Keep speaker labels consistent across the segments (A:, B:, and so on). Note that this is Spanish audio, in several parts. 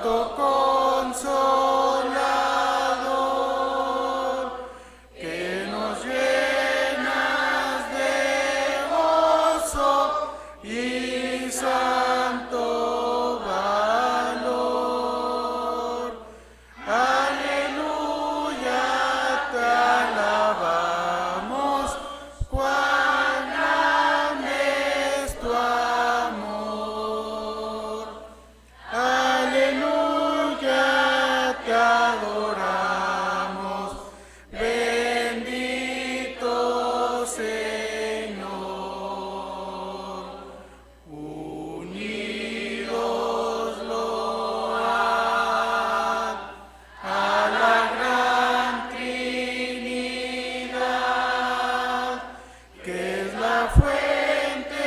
A: Santo Consolador, que nos llenas de gozo y santo valor. Aleluya, te alabamos, cuán grande es tu amor. Aleluya, te adoramos, bendito Señor. Unidos load a la gran Trinidad, que es la fuente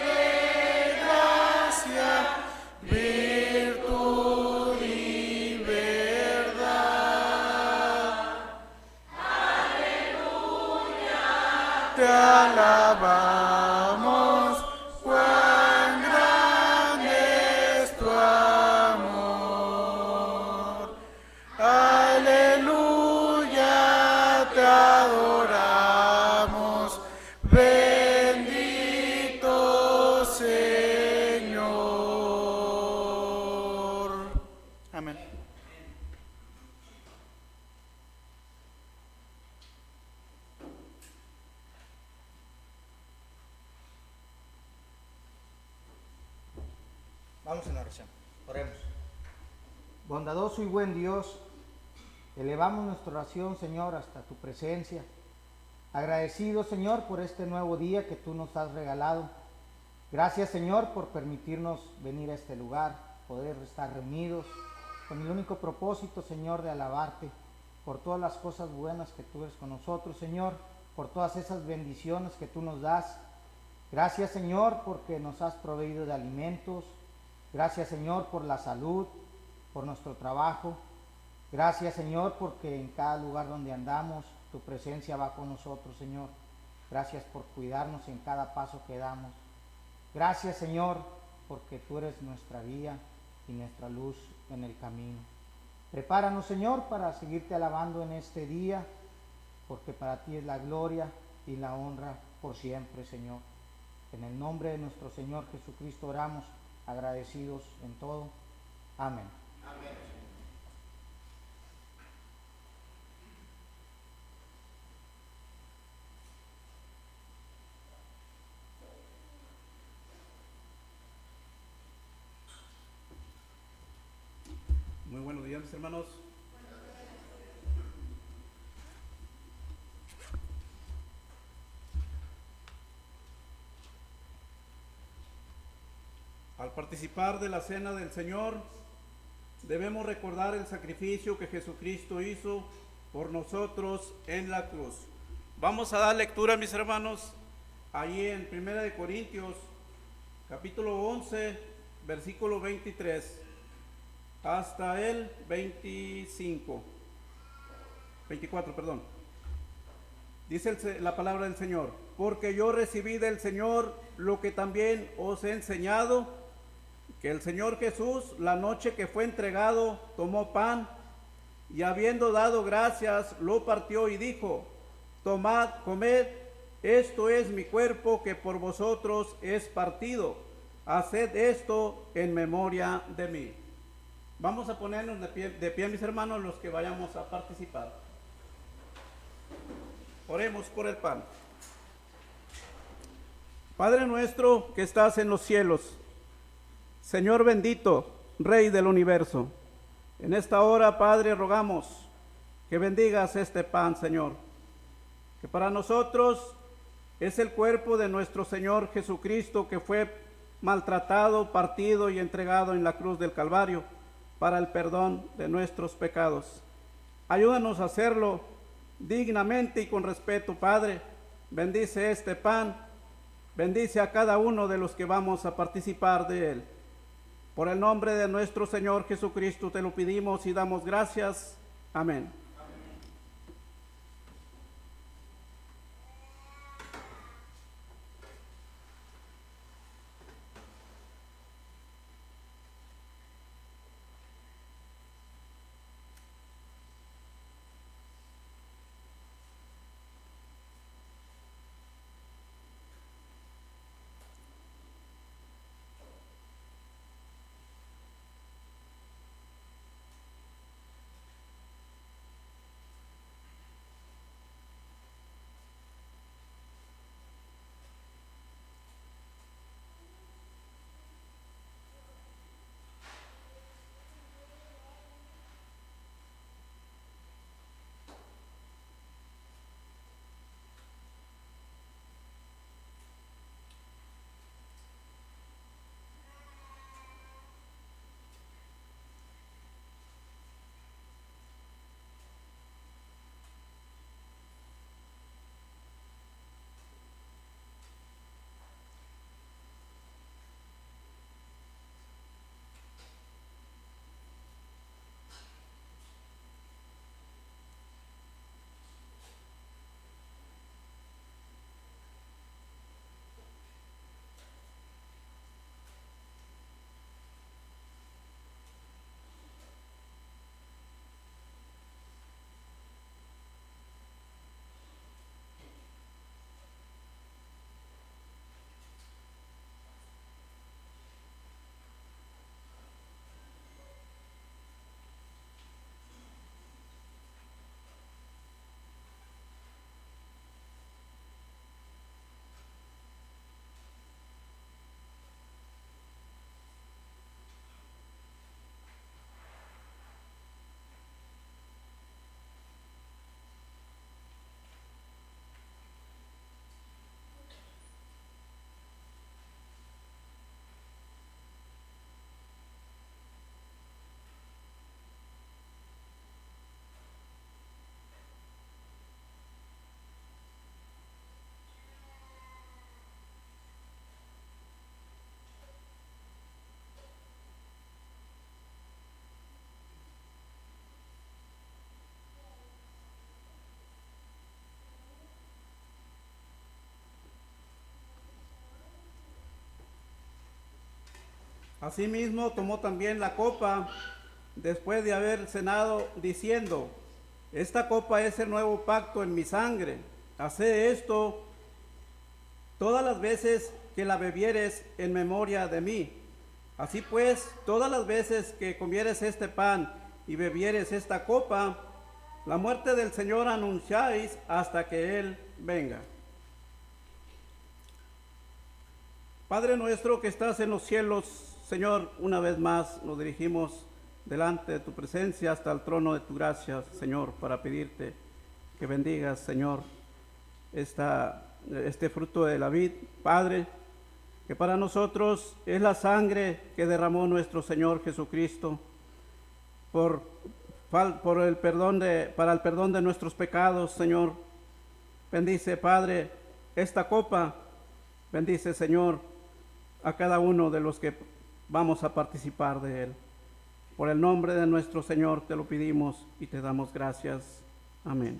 A: de gracia, virtud y verdad. Te alabamos, cuán grande es tu amor. Aleluya, te adoramos, bendito Señor. Amén.
B: Vamos en oración. Oremos. Bondadoso y buen Dios, elevamos nuestra oración, Señor, hasta tu presencia. Agradecido, Señor, por este nuevo día que tú nos has regalado. Gracias, Señor, por permitirnos venir a este lugar, poder estar reunidos con el único propósito, Señor, de alabarte por todas las cosas buenas que tú eres con nosotros, Señor, por todas esas bendiciones que tú nos das. Gracias, Señor, porque nos has proveído de alimentos. Gracias, Señor, por la salud, por nuestro trabajo. Gracias, Señor, porque en cada lugar donde andamos, tu presencia va con nosotros, Señor. Gracias por cuidarnos en cada paso que damos. Gracias, Señor, porque tú eres nuestra guía y nuestra luz en el camino. Prepáranos, Señor, para seguirte alabando en este día, porque para ti es la gloria y la honra por siempre, Señor. En el nombre de nuestro Señor Jesucristo oramos, agradecidos en todo. Amén.
A: Amén.
C: Muy buenos días, mis hermanos. Al participar de la cena del Señor, debemos recordar el sacrificio que Jesucristo hizo por nosotros en la cruz. Vamos a dar lectura, mis hermanos, ahí en 1 de Corintios, capítulo 11, versículo 23, hasta el 24, perdón. Dice la palabra del Señor: porque yo recibí del Señor lo que también os he enseñado, que el Señor Jesús, la noche que fue entregado, tomó pan, y habiendo dado gracias, lo partió y dijo: tomad, comed, esto es mi cuerpo que por vosotros es partido. Haced esto en memoria de mí. Vamos a ponernos de pie, mis hermanos, los que vayamos a participar. Oremos por el pan. Padre nuestro que estás en los cielos, Señor bendito, Rey del universo, en esta hora, Padre, rogamos que bendigas este pan, Señor, que para nosotros es el cuerpo de nuestro Señor Jesucristo, que fue maltratado, partido y entregado en la cruz del Calvario para el perdón de nuestros pecados. Ayúdanos a hacerlo dignamente y con respeto, Padre. Bendice este pan, bendice a cada uno de los que vamos a participar de él. Por el nombre de nuestro Señor Jesucristo te lo pedimos y damos gracias. Amén. Asimismo tomó también la copa después de haber cenado, diciendo: esta copa es el nuevo pacto en mi sangre. Haced esto todas las veces que la bebieres en memoria de mí. Así pues, todas las veces que comieres este pan y bebieres esta copa, la muerte del Señor anunciáis hasta que Él venga. Padre nuestro que estás en los cielos, Señor, una vez más nos dirigimos delante de tu presencia hasta el trono de tu gracia, Señor, para pedirte que bendigas, Señor, este fruto de la vid, Padre, que para nosotros es la sangre que derramó nuestro Señor Jesucristo para el perdón de nuestros pecados, Señor. Bendice, Padre, esta copa. Bendice, Señor, a cada uno de los que vamos a participar de él. Por el nombre de nuestro Señor te lo pedimos y te damos gracias. Amén.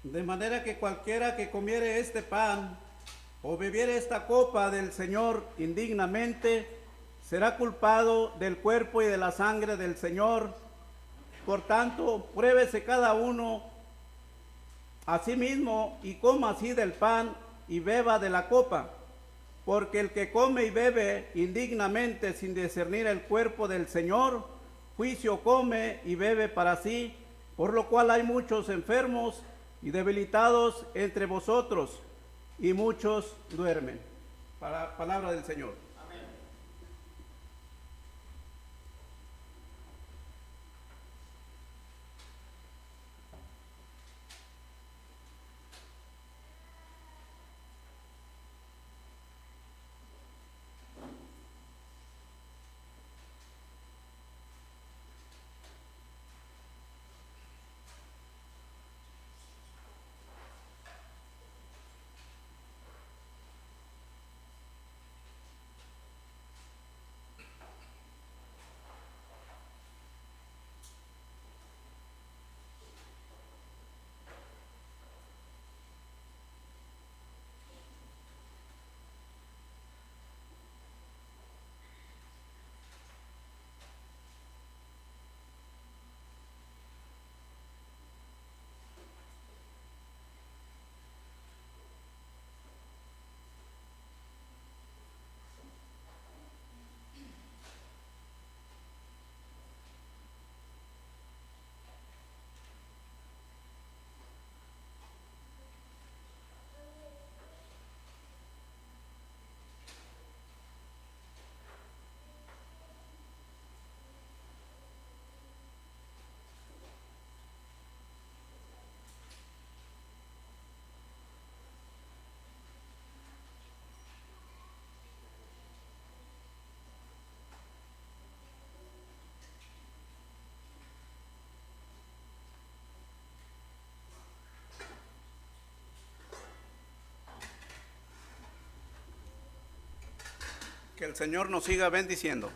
C: De manera que cualquiera que comiere este pan o bebiere esta copa del Señor indignamente, será culpado del cuerpo y de la sangre del Señor. Por tanto, pruébese cada uno a sí mismo y coma así del pan y beba de la copa. Porque el que come y bebe indignamente sin discernir el cuerpo del Señor, juicio come y bebe para sí, por lo cual hay muchos enfermos y debilitados entre vosotros, y muchos duermen. Palabra del Señor.
B: Amén.
C: Que el Señor nos siga bendiciendo.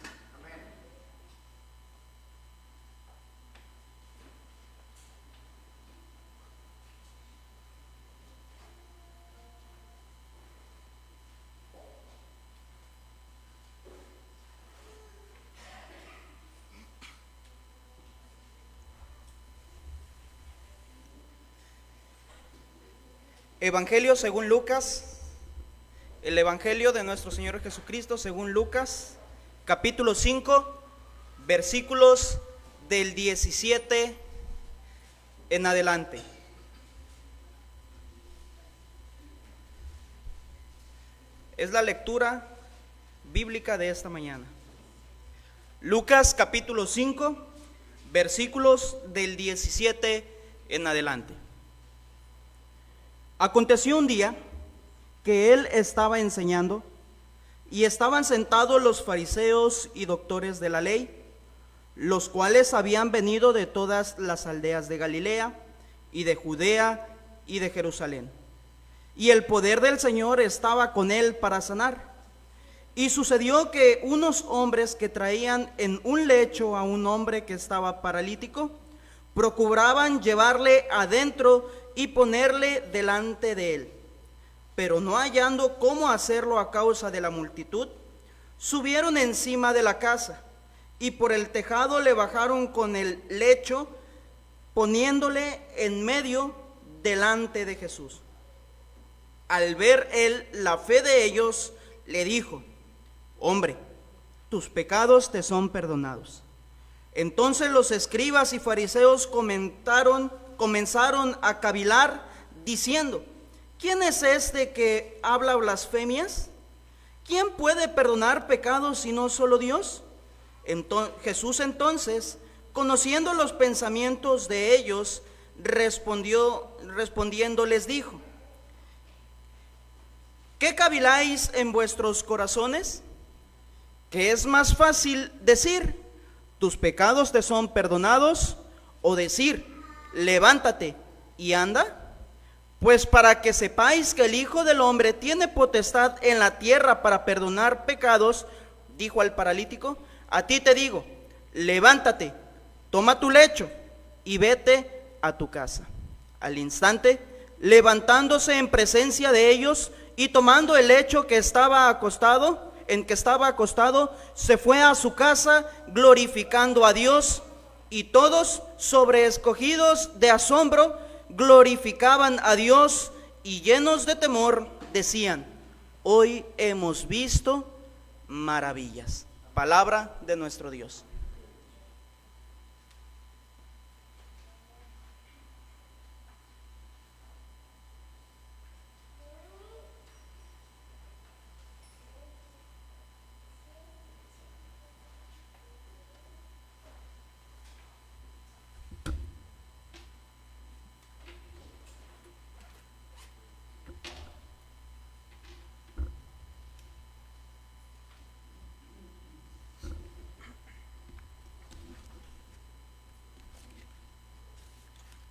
D: Evangelio según Lucas, el Evangelio de nuestro Señor Jesucristo según Lucas, capítulo 5, versículos del 17 en adelante. Es la lectura bíblica de esta mañana. Lucas capítulo 5, versículos del 17 en adelante. Aconteció un día que él estaba enseñando y estaban sentados los fariseos y doctores de la ley, los cuales habían venido de todas las aldeas de Galilea y de Judea y de Jerusalén. Y el poder del Señor estaba con él para sanar. Y sucedió que unos hombres que traían en un lecho a un hombre que estaba paralítico, procuraban llevarle adentro y ponerle delante de él. Pero no hallando cómo hacerlo a causa de la multitud, subieron encima de la casa y por el tejado le bajaron con el lecho, poniéndole en medio delante de Jesús. Al ver él la fe de ellos, le dijo: hombre, tus pecados te son perdonados. Entonces los escribas y fariseos comenzaron a cavilar, diciendo: ¿quién es este que habla blasfemias? ¿Quién puede perdonar pecados sino solo Dios? Jesús entonces, conociendo los pensamientos de ellos, respondiendo les dijo: ¿qué caviláis en vuestros corazones? ¿Qué es más fácil decir: tus pecados te son perdonados? O decir: levántate y anda. Pues para que sepáis que el Hijo del Hombre tiene potestad en la tierra para perdonar pecados, dijo al paralítico: a ti te digo, levántate, toma tu lecho y vete a tu casa. Al instante, levantándose en presencia de ellos y tomando el lecho en que estaba acostado, se fue a su casa glorificando a Dios. Y todos, sobreescogidos de asombro, glorificaban a Dios y llenos de temor decían: hoy hemos visto maravillas. Palabra de nuestro Dios.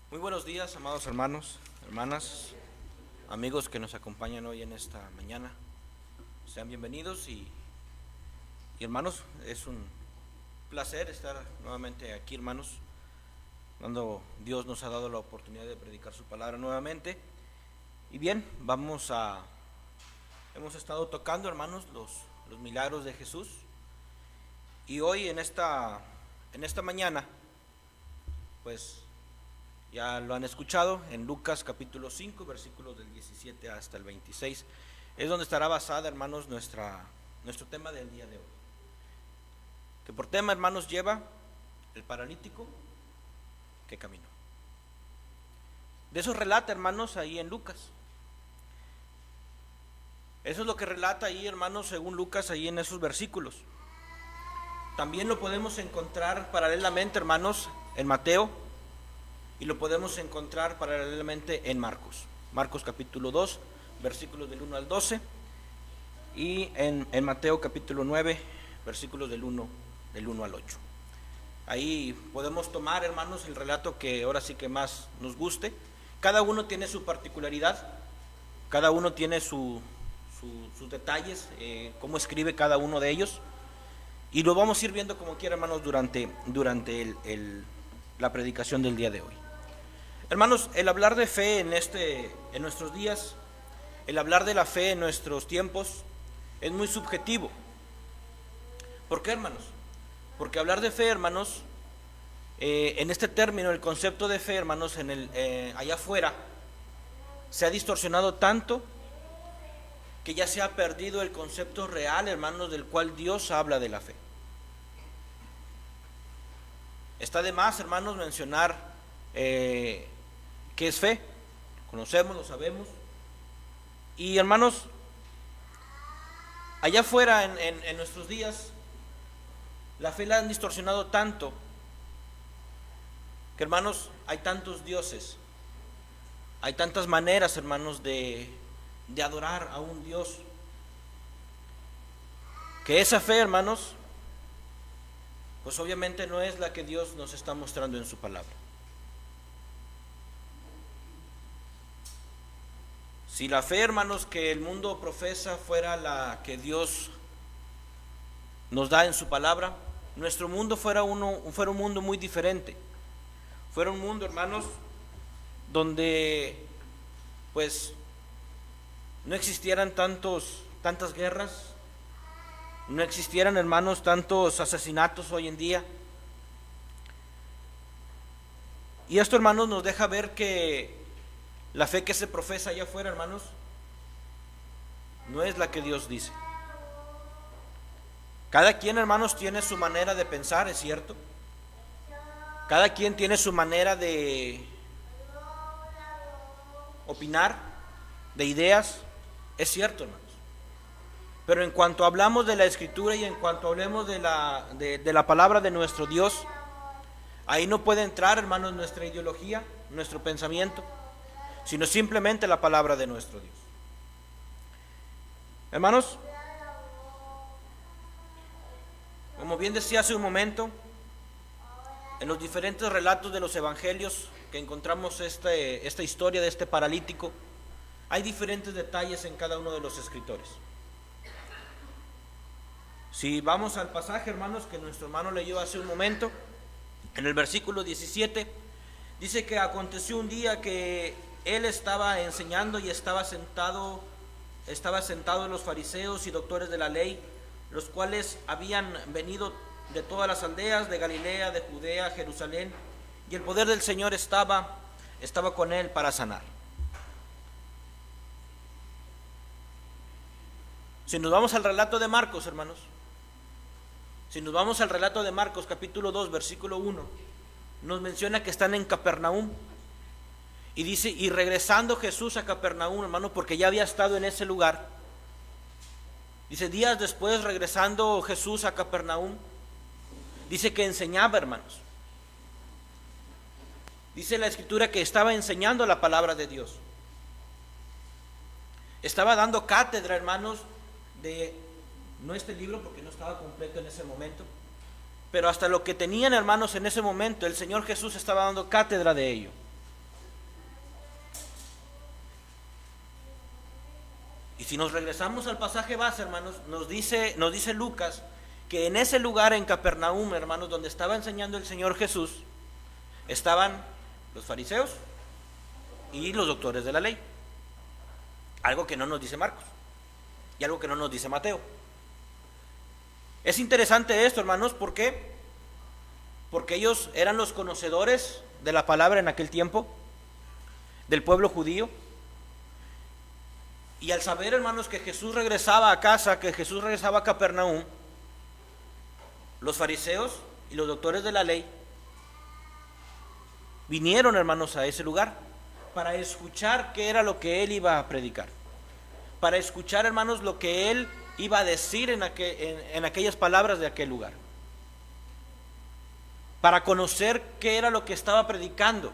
E: Muy buenos días, amados hermanos, hermanas, amigos que nos acompañan hoy en esta mañana. Sean bienvenidos y hermanos, es un placer estar nuevamente aquí, hermanos, cuando Dios nos ha dado la oportunidad de predicar su palabra nuevamente. Y bien, hemos estado tocando, hermanos, los milagros de Jesús. Y hoy en esta mañana, pues ya lo han escuchado, en Lucas capítulo 5, versículos del 17 hasta el 26, es donde estará basada, hermanos, nuestro tema del día de hoy. Que por tema, hermanos, lleva el paralítico que caminó. De eso relata, hermanos, ahí en Lucas. Eso es lo que relata ahí, hermanos, según Lucas, ahí en esos versículos. También lo podemos encontrar paralelamente, hermanos, en Mateo, y lo podemos encontrar paralelamente en Marcos capítulo 2, versículos del 1 al 12, y en Mateo capítulo 9, versículos del 1 al 8. Ahí podemos tomar, hermanos, el relato que ahora sí que más nos guste. Cada uno tiene su particularidad, cada uno tiene sus detalles, cómo escribe cada uno de ellos, y lo vamos a ir viendo como quiera, hermanos, durante la predicación del día de hoy. Hermanos, el hablar de fe en nuestros días, el hablar de la fe en nuestros tiempos es muy subjetivo. ¿Por qué, hermanos? Porque hablar de fe, hermanos, en este término, el concepto de fe, hermanos, allá afuera, se ha distorsionado tanto que ya se ha perdido el concepto real, hermanos, del cual Dios habla de la fe. Está de más, hermanos, mencionar qué es fe. Conocemos, lo sabemos. Y, hermanos, allá afuera en nuestros días, la fe la han distorsionado tanto que, hermanos, hay tantos dioses, hay tantas maneras, hermanos, de adorar a un Dios, que esa fe, hermanos, pues obviamente no es la que Dios nos está mostrando en su palabra. Si la fe, hermanos, que el mundo profesa fuera la que Dios nos da en su palabra, nuestro mundo fuera un mundo muy diferente. Fuera un mundo, hermanos, donde pues no existieran tantas guerras, no existieran, hermanos, tantos asesinatos hoy en día. Y esto, hermanos, nos deja ver que la fe que se profesa allá afuera, hermanos, no es la que Dios dice. Cada quien, hermanos, tiene su manera de pensar, es cierto. Cada quien tiene su manera de opinar, de ideas, es cierto, hermanos. Pero en cuanto hablamos de la Escritura y en cuanto hablemos de la palabra de nuestro Dios, ahí no puede entrar, hermanos, nuestra ideología, nuestro pensamiento, sino simplemente la palabra de nuestro Dios. Hermanos, como bien decía hace un momento, en los diferentes relatos de los evangelios que encontramos esta historia de este paralítico, hay diferentes detalles en cada uno de los escritores. Si vamos al pasaje, hermanos, que nuestro hermano leyó hace un momento, en el versículo 17, dice que aconteció un día que él estaba enseñando y estaba sentado los fariseos y doctores de la ley, los cuales habían venido de todas las aldeas de Galilea, de Judea, Jerusalén, y el poder del Señor estaba con él para sanar. Si nos vamos al relato de Marcos, hermanos, si nos vamos al relato de Marcos, capítulo 2, versículo 1, nos menciona que están en Capernaum. Y dice, y regresando Jesús a Capernaum, hermano, porque ya había estado en ese lugar. Dice, días después, regresando Jesús a Capernaum, dice que enseñaba, hermanos. Dice la Escritura que estaba enseñando la palabra de Dios. Estaba dando cátedra, hermanos, no este libro, porque no estaba completo en ese momento, pero hasta lo que tenían, hermanos, en ese momento, el Señor Jesús estaba dando cátedra de ello. Y si nos regresamos al pasaje base, hermanos, nos dice Lucas que en ese lugar, en Capernaum, hermanos, donde estaba enseñando el Señor Jesús, estaban los fariseos y los doctores de la ley. Algo que no nos dice Marcos y algo que no nos dice Mateo. Es interesante esto, hermanos, ¿por qué? Porque ellos eran los conocedores de la palabra en aquel tiempo, del pueblo judío. Y al saber, hermanos, que Jesús regresaba a casa, que Jesús regresaba a Capernaum, los fariseos y los doctores de la ley vinieron, hermanos, a ese lugar para escuchar qué era lo que él iba a predicar, para escuchar, hermanos, lo que él iba a decir en aquellas palabras de aquel lugar, para conocer qué era lo que estaba predicando,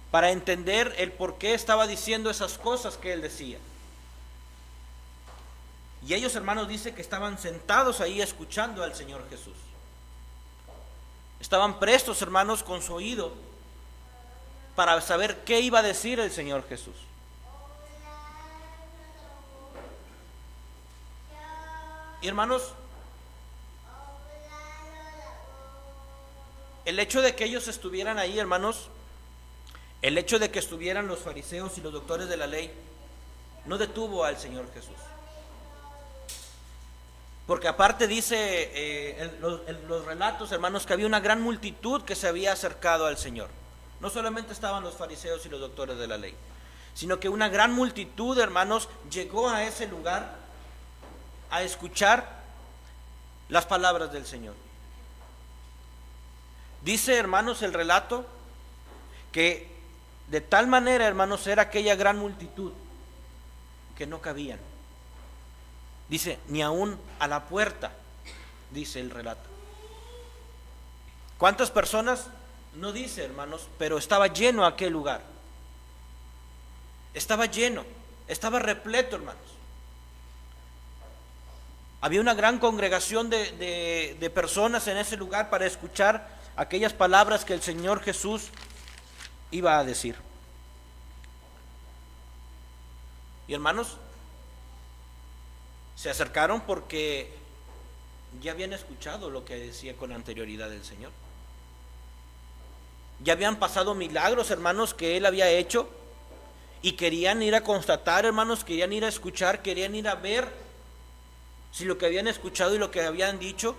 E: para entender el por qué estaba diciendo esas cosas que él decía. Y ellos, hermanos, dice que estaban sentados ahí escuchando al Señor Jesús. Estaban prestos, hermanos, con su oído para saber qué iba a decir el Señor Jesús. Y, hermanos, el hecho de que ellos estuvieran ahí, hermanos, el hecho de que estuvieran los fariseos y los doctores de la ley no detuvo al Señor Jesús. Porque aparte dice en los relatos, hermanos, que había una gran multitud que se había acercado al Señor. No solamente estaban los fariseos y los doctores de la ley, sino que una gran multitud, hermanos, llegó a ese lugar a escuchar las palabras del Señor. Dice, hermanos, el relato que de tal manera, hermanos, era aquella gran multitud que no cabían. Dice, ni aún a la puerta, dice el relato. ¿Cuántas personas no dice, hermanos, pero estaba lleno aquel lugar. Estaba lleno, estaba repleto, hermanos. Había una gran congregación de personas en ese lugar para escuchar aquellas palabras que el Señor Jesús iba a decir. Y hermanos, se acercaron porque ya habían escuchado lo que decía con anterioridad el Señor. Ya habían pasado milagros, hermanos, que Él había hecho, y querían ir a constatar, hermanos, querían ir a escuchar, querían ir a ver si lo que habían escuchado y lo que habían dicho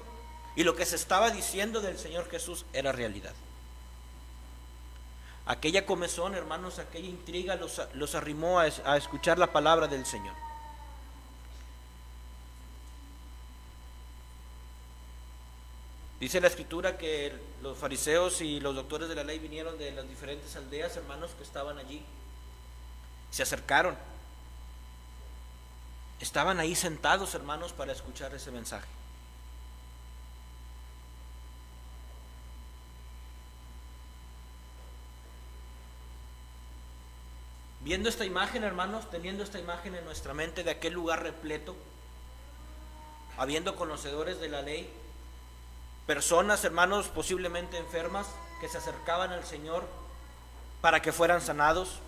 E: y lo que se estaba diciendo del Señor Jesús era realidad. Aquella comezón, hermanos, aquella intriga los arrimó a escuchar la palabra del Señor. Dice la Escritura que los fariseos y los doctores de la ley vinieron de las diferentes aldeas, hermanos, que estaban allí. Se acercaron. Estaban ahí sentados, hermanos, para escuchar ese mensaje. Viendo esta imagen, hermanos, teniendo esta imagen en nuestra mente de aquel lugar repleto, habiendo conocedores de la ley, personas, hermanos, posiblemente enfermas, que se acercaban al Señor para que fueran sanados,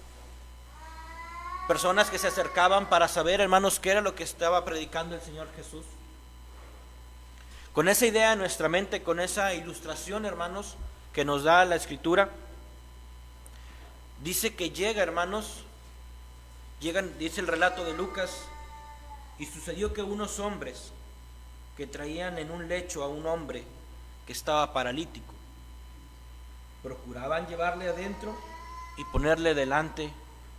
E: personas que se acercaban para saber, hermanos, qué era lo que estaba predicando el Señor Jesús. Con esa idea en nuestra mente, con esa ilustración, hermanos, que nos da la Escritura, dice que llega, hermanos, dice el relato de Lucas, y sucedió que unos hombres que traían en un lecho a un hombre que estaba paralítico, procuraban llevarle adentro y ponerle delante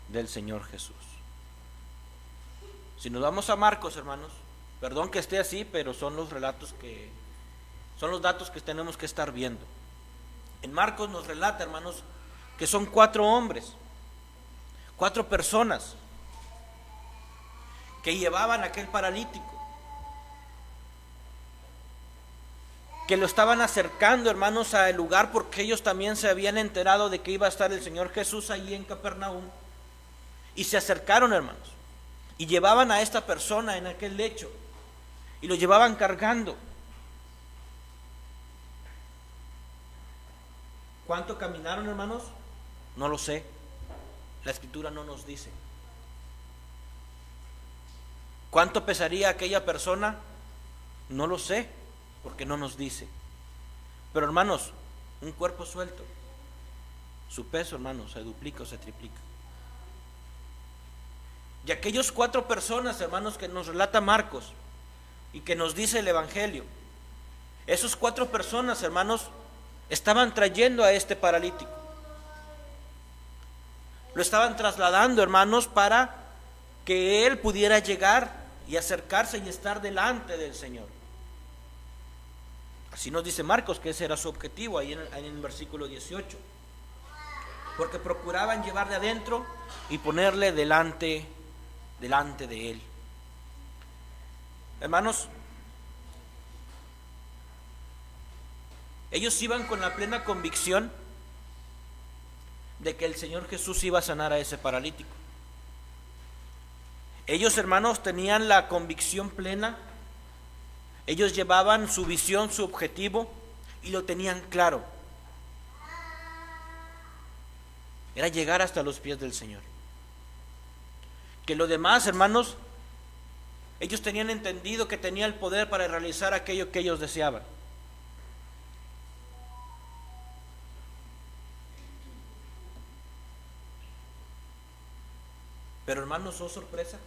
E: del Señor Jesús. Si nos vamos a Marcos, hermanos, perdón que esté así, pero son los relatos son los datos que tenemos que estar viendo. En Marcos nos relata, hermanos, que son 4 hombres, 4 personas que llevaban a aquel paralítico, que lo estaban acercando, hermanos, al lugar porque ellos también se habían enterado de que iba a estar el Señor Jesús allí en Capernaum, y se acercaron, hermanos, y llevaban a esta persona en aquel lecho y lo llevaban cargando. ¿Cuánto caminaron, hermanos? No lo sé, la Escritura no nos dice. ¿Cuánto pesaría aquella persona? No lo sé, porque no nos dice. Pero, hermanos, un cuerpo suelto, su peso, hermanos, se duplica o se triplica. Y aquellos 4 personas, hermanos, que nos relata Marcos y que nos dice el Evangelio, esos 4 personas, hermanos, estaban trayendo a este paralítico. Lo estaban trasladando, hermanos, para que él pudiera llegar y acercarse y estar delante del Señor. Así nos dice Marcos que ese era su objetivo ahí en el versículo 18. Porque procuraban llevarle adentro y ponerle delante de él. Hermanos, ellos iban con la plena convicción de que el Señor Jesús iba a sanar a ese paralítico. Ellos, hermanos, tenían la convicción plena. Ellos llevaban su visión, su objetivo, y lo tenían claro. Era llegar hasta los pies del Señor. Que lo demás, hermanos, ellos tenían entendido que tenía el poder para realizar aquello que ellos deseaban. Pero, hermanos, oh sorpresa,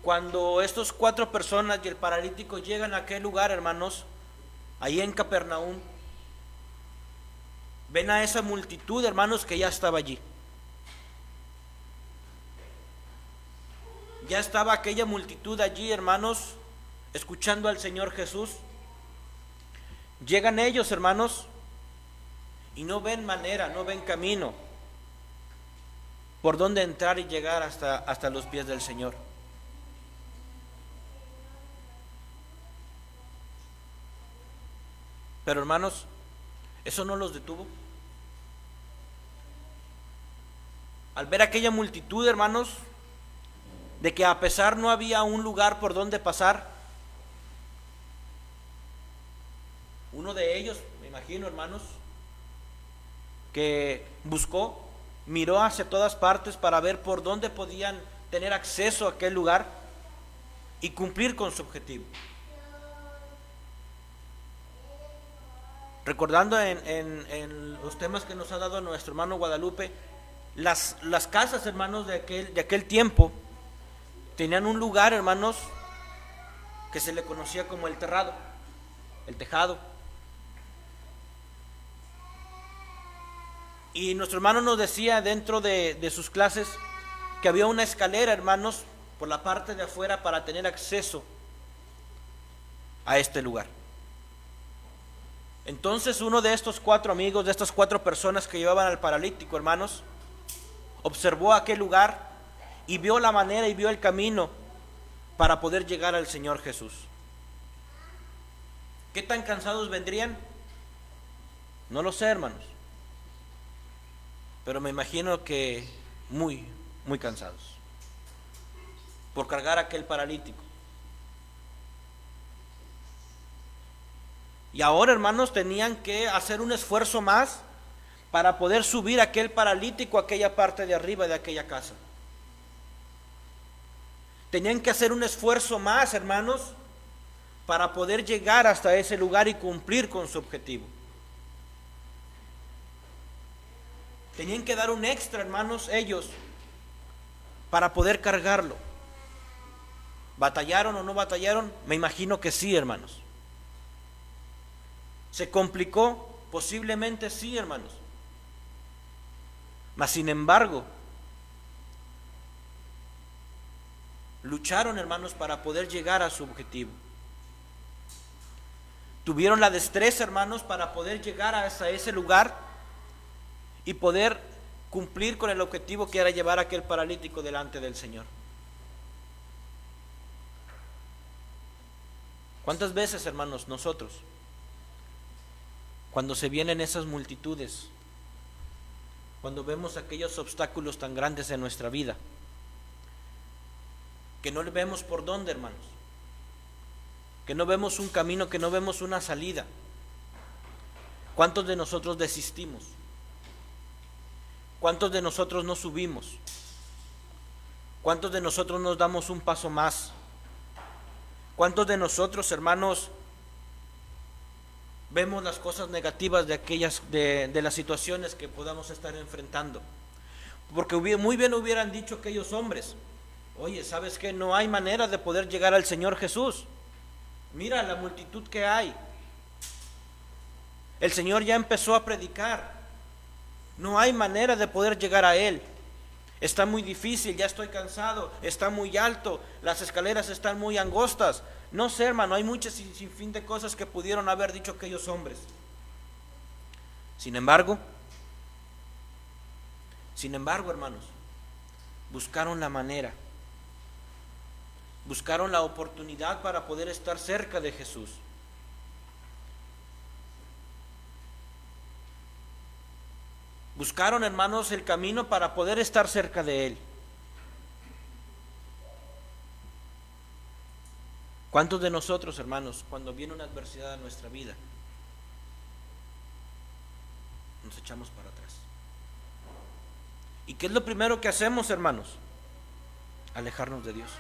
E: cuando estos 4 personas y el paralítico llegan a aquel lugar, hermanos, ahí en Capernaum, ven a esa multitud, hermanos, que ya estaba allí. Ya estaba aquella multitud allí, hermanos, escuchando al Señor Jesús. Llegan ellos, hermanos, y no ven manera, no ven camino por donde entrar y llegar hasta los pies del Señor. Pero, hermanos, ¿Eso no los detuvo? Al ver aquella multitud, hermanos, de que a pesar no había un lugar por donde pasar, uno de ellos, me imagino, hermanos, que buscó, miró hacia todas partes para ver por dónde podían tener acceso a aquel lugar y cumplir con su objetivo. Recordando en los temas que nos ha dado nuestro hermano Guadalupe, las casas, hermanos, de aquel tiempo tenían un lugar, hermanos, que se le conocía como el tejado. Y nuestro hermano nos decía dentro de sus clases que había una escalera, hermanos, por la parte de afuera para tener acceso a este lugar. Entonces uno de estos 4 amigos, de estas 4 personas que llevaban al paralítico, hermanos, observó aquel lugar y vio la manera y vio el camino para poder llegar al Señor Jesús. ¿Qué tan cansados vendrían? No lo sé, hermanos, pero me imagino que muy, muy cansados por cargar a aquel paralítico. Y ahora, hermanos, tenían que hacer un esfuerzo más para poder subir aquel paralítico a aquella parte de arriba de aquella casa. Tenían que hacer un esfuerzo más, hermanos, para poder llegar hasta ese lugar y cumplir con su objetivo. Tenían que dar un extra, hermanos, ellos, para poder cargarlo. ¿Batallaron o no batallaron? Me imagino que sí, hermanos. ¿Se complicó? Posiblemente sí, hermanos. Mas sin embargo, lucharon, hermanos, para poder llegar a su objetivo. Tuvieron la destreza, hermanos, para poder llegar hasta ese lugar y poder cumplir con el objetivo que era llevar a aquel paralítico delante del Señor. ¿Cuántas veces, hermanos, nosotros, cuando se vienen esas multitudes, cuando vemos aquellos obstáculos tan grandes en nuestra vida, que no le vemos por dónde, hermanos, que no vemos un camino, que no vemos una salida, cuántos de nosotros desistimos? ¿Cuántos de nosotros no subimos? ¿Cuántos de nosotros nos damos un paso más? ¿Cuántos de nosotros, hermanos, vemos las cosas negativas de las situaciones que podamos estar enfrentando? Porque muy bien hubieran dicho aquellos hombres: oye, ¿sabes qué? No hay manera de poder llegar al Señor Jesús. Mira la multitud que hay. El Señor ya empezó a predicar. No hay manera de poder llegar a Él. Está muy difícil, ya estoy cansado, está muy alto, las escaleras están muy angostas. No sé, hermano, hay muchas sin fin de cosas que pudieron haber dicho aquellos hombres. Sin embargo, hermanos, buscaron la manera, buscaron la oportunidad para poder estar cerca de Jesús. Buscaron, hermanos, el camino para poder estar cerca de Él. ¿Cuántos de nosotros, hermanos, cuando viene una adversidad a nuestra vida, nos echamos para atrás? ¿Y qué es lo primero que hacemos, hermanos? Alejarnos de Dios.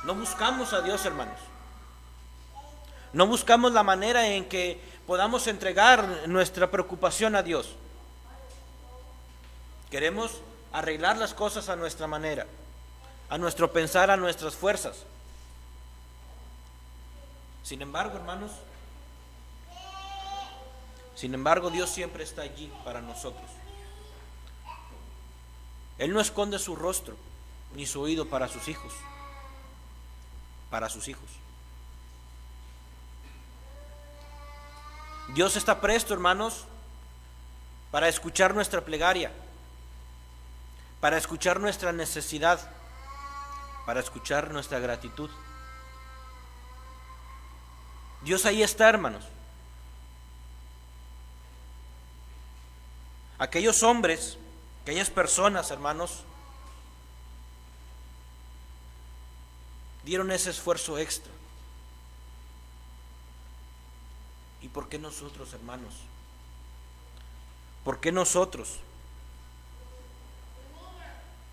E: No buscamos a Dios, hermanos. No buscamos la manera en que podamos entregar nuestra preocupación a Dios. Queremos arreglar las cosas a nuestra manera, a nuestro pensar, a nuestras fuerzas. Sin embargo, hermanos, Dios siempre está allí para nosotros. Él no esconde su rostro ni su oído para sus hijos. Dios está presto, hermanos, para escuchar nuestra plegaria, para escuchar nuestra necesidad, para escuchar nuestra gratitud. Dios ahí está, hermanos. Aquellos hombres, aquellas personas, hermanos, dieron ese esfuerzo extra. ¿Y por qué nosotros, hermanos? ¿Por qué nosotros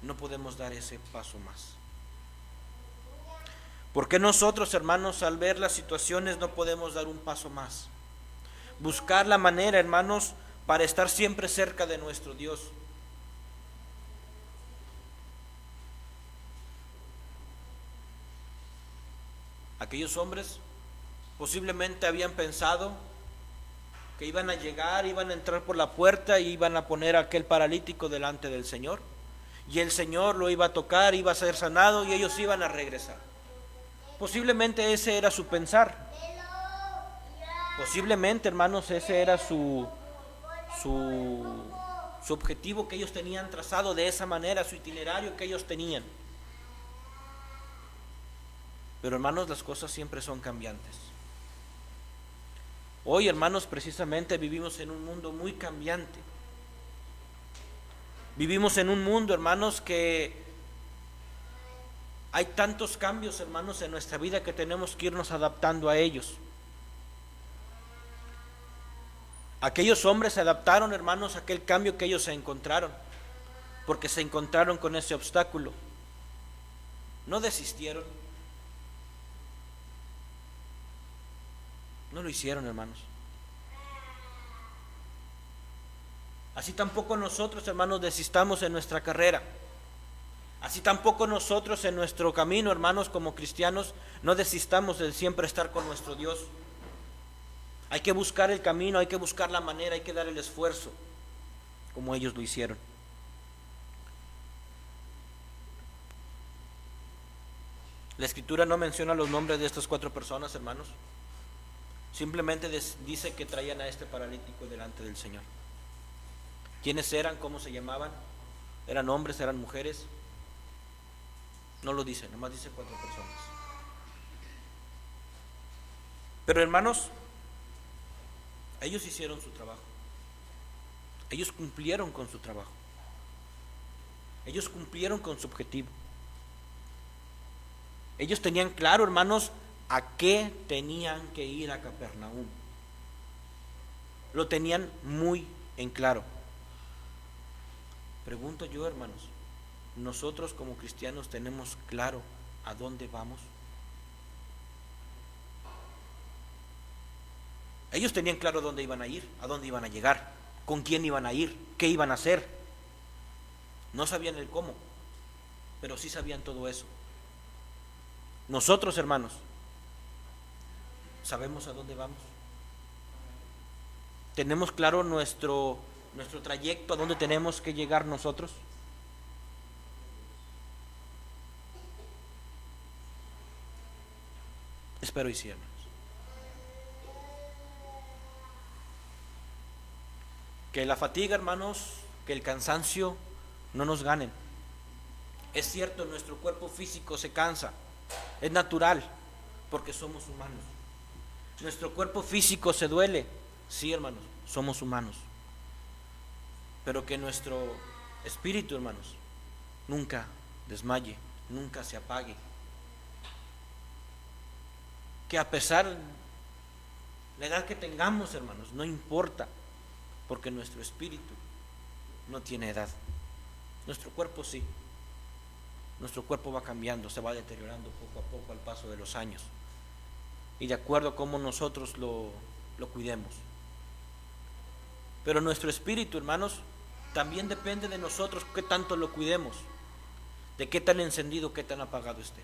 E: no podemos dar ese paso más? ¿Por qué nosotros, hermanos, al ver las situaciones no podemos dar un paso más? Buscar la manera, hermanos, para estar siempre cerca de nuestro Dios. Aquellos hombres posiblemente habían pensado que iban a llegar, iban a entrar por la puerta y iban a poner a aquel paralítico delante del Señor. Y el Señor lo iba a tocar, iba a ser sanado y ellos iban a regresar. Posiblemente ese era su pensar. Posiblemente, hermanos, ese era su objetivo que ellos tenían trazado de esa manera, su itinerario que ellos tenían. Pero, hermanos, las cosas siempre son cambiantes. Hoy, hermanos, precisamente vivimos en un mundo muy cambiante. Vivimos en un mundo, hermanos, que hay tantos cambios, hermanos, en nuestra vida que tenemos que irnos adaptando a ellos. Aquellos hombres se adaptaron, hermanos, a aquel cambio que ellos se encontraron, porque se encontraron con ese obstáculo. No desistieron. No lo hicieron, hermanos. Así tampoco nosotros, hermanos, desistamos en nuestra carrera. Así tampoco nosotros en nuestro camino, hermanos, como cristianos, no desistamos de siempre estar con nuestro Dios. Hay que buscar el camino, hay que buscar la manera, hay que dar el esfuerzo, como ellos lo hicieron. La Escritura no menciona los nombres de estas 4 personas, hermanos. Simplemente dice que traían a este paralítico delante del Señor. ¿Quiénes eran? ¿Cómo se llamaban? ¿Eran hombres? ¿Eran mujeres? No lo dice, nomás dice 4 personas. Pero, hermanos, ellos hicieron su trabajo. Ellos cumplieron con su trabajo. Ellos cumplieron con su objetivo. Ellos tenían claro, hermanos, a qué tenían que ir a Capernaum. Lo tenían muy en claro. Pregunto yo, hermanos, ¿nosotros como cristianos tenemos claro a dónde vamos? Ellos tenían claro dónde iban a ir, a dónde iban a llegar, con quién iban a ir, qué iban a hacer. No sabían el cómo, pero sí sabían todo eso. Nosotros, hermanos, ¿sabemos a dónde vamos? ¿Tenemos claro nuestro trayecto, a dónde tenemos que llegar nosotros? Espero y sí, hermanos. Que la fatiga, hermanos, que el cansancio no nos ganen. Es cierto, nuestro cuerpo físico se cansa, es natural, porque somos humanos. Nuestro cuerpo físico se duele, sí, hermanos, somos humanos. Pero que nuestro espíritu, hermanos, nunca desmaye, nunca se apague. Que a pesar de la edad que tengamos, hermanos, no importa, porque nuestro espíritu no tiene edad. Nuestro cuerpo sí. Nuestro cuerpo va cambiando, se va deteriorando poco a poco al paso de los años. Y de acuerdo a cómo nosotros lo cuidemos. Pero nuestro espíritu, hermanos, también depende de nosotros qué tanto lo cuidemos, de qué tan encendido, qué tan apagado esté.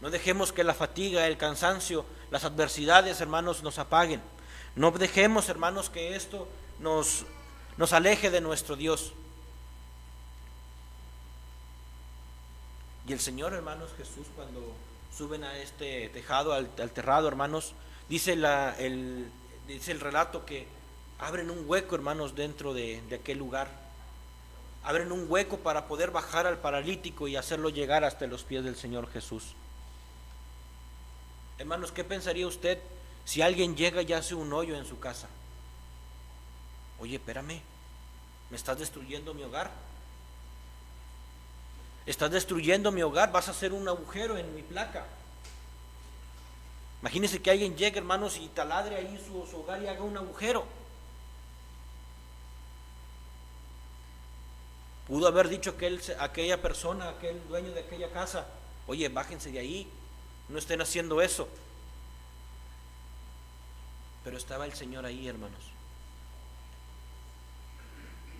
E: No dejemos que la fatiga, el cansancio, las adversidades, hermanos, nos apaguen. No dejemos, hermanos, que esto nos aleje de nuestro Dios. Y el Señor, hermanos, Jesús, cuando suben a este tejado, al terrado, hermanos, dice el relato que abren un hueco, hermanos, dentro de aquel lugar. Abren un hueco para poder bajar al paralítico y hacerlo llegar hasta los pies del Señor Jesús. Hermanos, ¿qué pensaría usted si alguien llega y hace un hoyo en su casa? Oye, espérame, me estás destruyendo mi hogar. Estás destruyendo mi hogar, vas a hacer un agujero en mi placa. Imagínense que alguien llegue, hermanos, y taladre ahí su hogar y haga un agujero. Pudo haber dicho aquella persona, aquel dueño de aquella casa, oye, bájense de ahí, no estén haciendo eso. Pero estaba el Señor ahí, hermanos.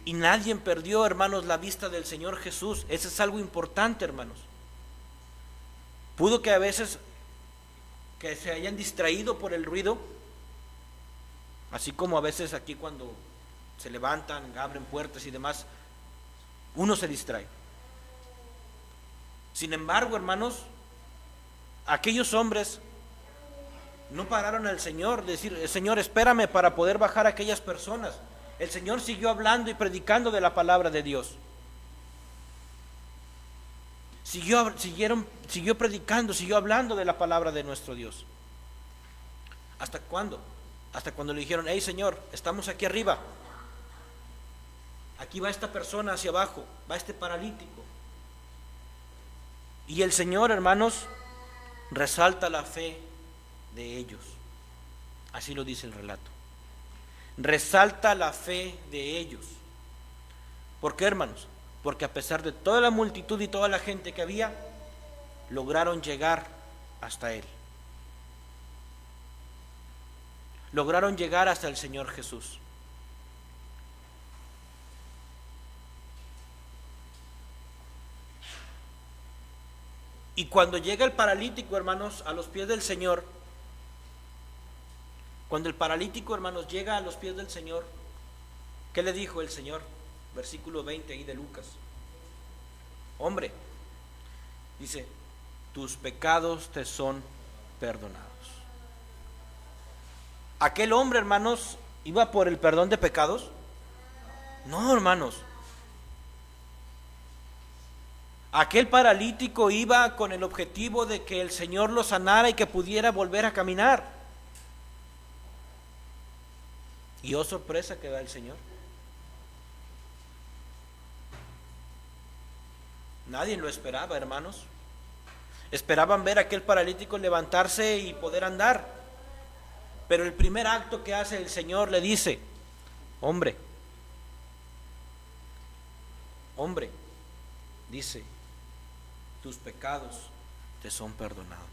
E: Y nadie perdió, hermanos, la vista del Señor Jesús. Eso es algo importante, hermanos. Pudo que a veces que se hayan distraído por el ruido, así como a veces aquí cuando se levantan, abren puertas y demás, uno se distrae. Sin embargo, hermanos, aquellos hombres no pararon al Señor, decir, Señor, espérame para poder bajar a aquellas personas. El Señor siguió hablando y predicando de la palabra de Dios. Siguió predicando, siguió hablando de la palabra de nuestro Dios. ¿Hasta cuándo? Hasta cuando le dijeron, hey Señor, estamos aquí arriba. Aquí va esta persona hacia abajo, va este paralítico. Y el Señor, hermanos, resalta la fe de ellos. Así lo dice el relato. Resalta la fe de ellos. ¿Por qué, hermanos? Porque a pesar de toda la multitud y toda la gente que había, lograron llegar hasta Él. Lograron llegar hasta el Señor Jesús. Y cuando llega el paralítico, hermanos, a los pies del Señor, cuando el paralítico, hermanos, llega a los pies del Señor, ¿qué le dijo el Señor? Versículo 20 ahí de Lucas. Hombre, dice, tus pecados te son perdonados. ¿Aquel hombre, hermanos, iba por el perdón de pecados? No, hermanos. Aquel paralítico iba con el objetivo de que el Señor lo sanara y que pudiera volver a caminar. Y oh sorpresa que da el Señor. Nadie lo esperaba, hermanos. Esperaban ver a aquel paralítico levantarse y poder andar. Pero el primer acto que hace el Señor le dice, hombre, dice, tus pecados te son perdonados.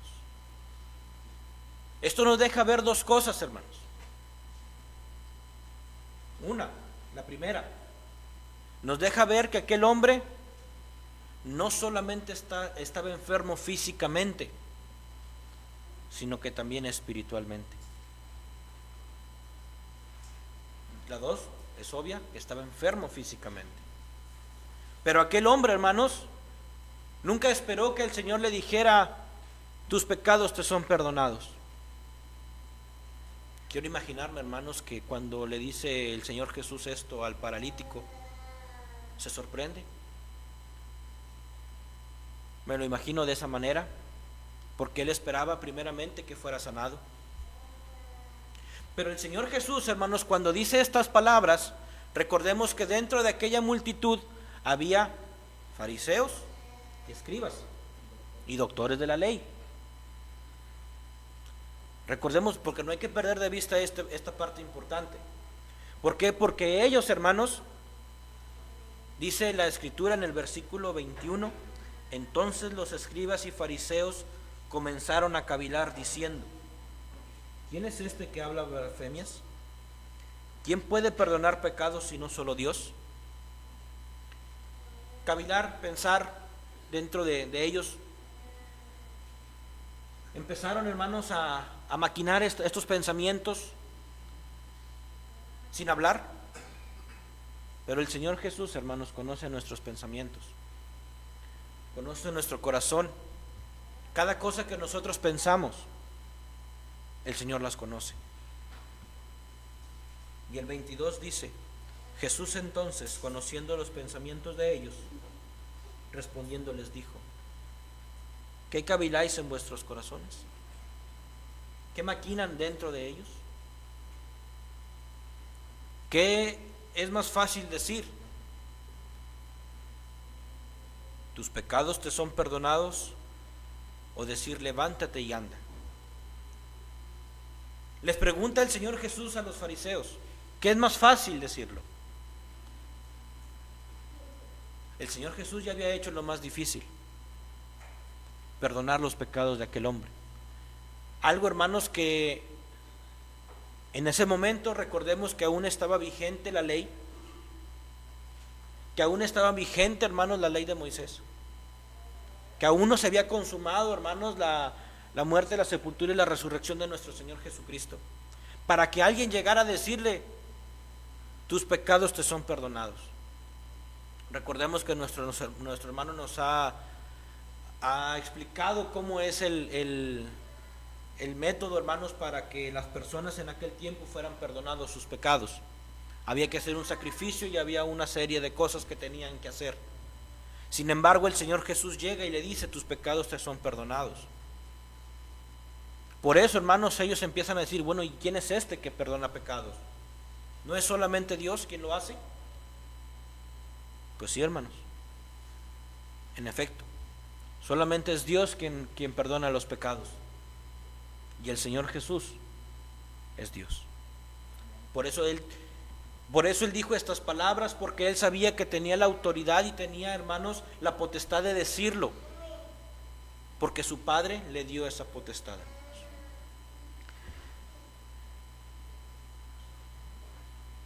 E: Esto nos deja ver dos cosas, hermanos. La primera, nos deja ver que aquel hombre no solamente estaba enfermo físicamente, sino que también espiritualmente. La dos es obvia, que estaba enfermo físicamente. Pero aquel hombre, hermanos, nunca esperó que el Señor le dijera, tus pecados te son perdonados. Quiero imaginarme, hermanos, que cuando le dice el Señor Jesús esto al paralítico, se sorprende. Me lo imagino de esa manera, porque él esperaba primeramente que fuera sanado. Pero el Señor Jesús, hermanos, cuando dice estas palabras, recordemos que dentro de aquella multitud había fariseos y escribas y doctores de la ley. Recordemos, porque no hay que perder de vista esta parte importante. ¿Por qué? Porque ellos, hermanos, dice la Escritura en el versículo 21, entonces los escribas y fariseos comenzaron a cavilar diciendo, ¿quién es este que habla blasfemias? ¿Quién puede perdonar pecados sino solo Dios? Cavilar, pensar dentro de ellos. Empezaron, hermanos, a maquinar estos pensamientos sin hablar. Pero el Señor Jesús, hermanos, conoce nuestros pensamientos, conoce nuestro corazón. Cada cosa que nosotros pensamos, el Señor las conoce. Y el 22 dice, Jesús entonces, conociendo los pensamientos de ellos, respondiendo les dijo, ¿qué caviláis en vuestros corazones? ¿Qué maquinan dentro de ellos? ¿Qué es más fácil decir: tus pecados te son perdonados, o decir: levántate y anda? Les pregunta el Señor Jesús a los fariseos: ¿qué es más fácil decirlo? El Señor Jesús ya había hecho lo más difícil: perdonar los pecados de aquel hombre. Algo, hermanos, que en ese momento recordemos que aún estaba vigente la ley, que aún estaba vigente, hermanos, la ley de Moisés, que aún no se había consumado, hermanos, la muerte, la sepultura y la resurrección de nuestro Señor Jesucristo, para que alguien llegara a decirle: tus pecados te son perdonados. Recordemos que nuestro hermano nos ha explicado cómo es el método, hermanos, para que las personas en aquel tiempo fueran perdonados sus pecados. Había que hacer un sacrificio y había una serie de cosas que tenían que hacer. Sin embargo, el Señor Jesús llega y le dice: tus pecados te son perdonados. Por eso, hermanos, ellos empiezan a decir: bueno, ¿y quién es este que perdona pecados? ¿No es solamente Dios quien lo hace? Pues sí, hermanos, en efecto, solamente es Dios quien perdona los pecados, y el Señor Jesús es Dios. Por eso él dijo estas palabras, porque él sabía que tenía la autoridad y tenía, hermanos, la potestad de decirlo, porque su Padre le dio esa potestad.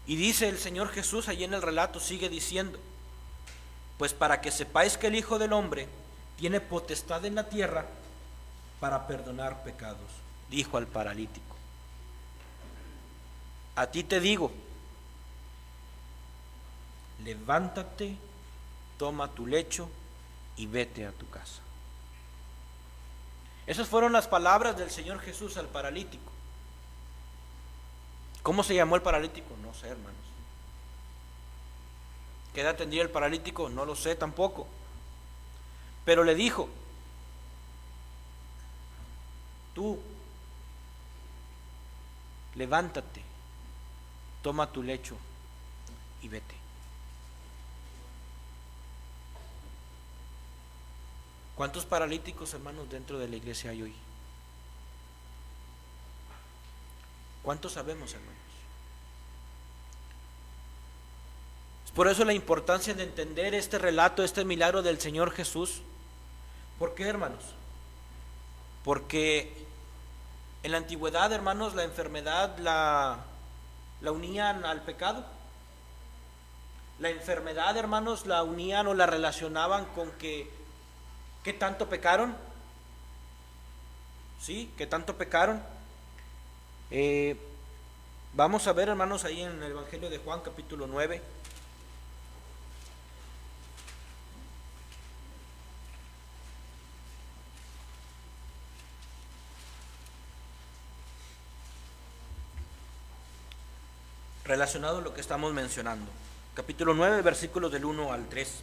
E: Y dice el Señor Jesús, allí en el relato sigue diciendo: pues para que sepáis que el Hijo del Hombre tiene potestad en la tierra para perdonar pecados, dijo al paralítico: a ti te digo, levántate, toma tu lecho y vete a tu casa. Esas fueron las palabras del Señor Jesús al paralítico. ¿Cómo se llamó el paralítico? No sé, hermanos. ¿Qué edad tendría el paralítico? No lo sé tampoco. Pero le dijo: tú, levántate, toma tu lecho y vete. ¿Cuántos paralíticos, hermanos, dentro de la iglesia hay hoy? ¿Cuántos sabemos, hermanos? Es por eso la importancia de entender este relato, este milagro del Señor Jesús. ¿Por qué, hermanos? Porque en la antigüedad, hermanos, la enfermedad la unían al pecado. La enfermedad, hermanos, la unían o la relacionaban con ¿qué tanto pecaron? ¿Sí? ¿Qué tanto pecaron? Vamos a ver, hermanos, ahí en el Evangelio de Juan, capítulo 9. Relacionado a lo que estamos mencionando. Capítulo 9, versículos del 1 al 3.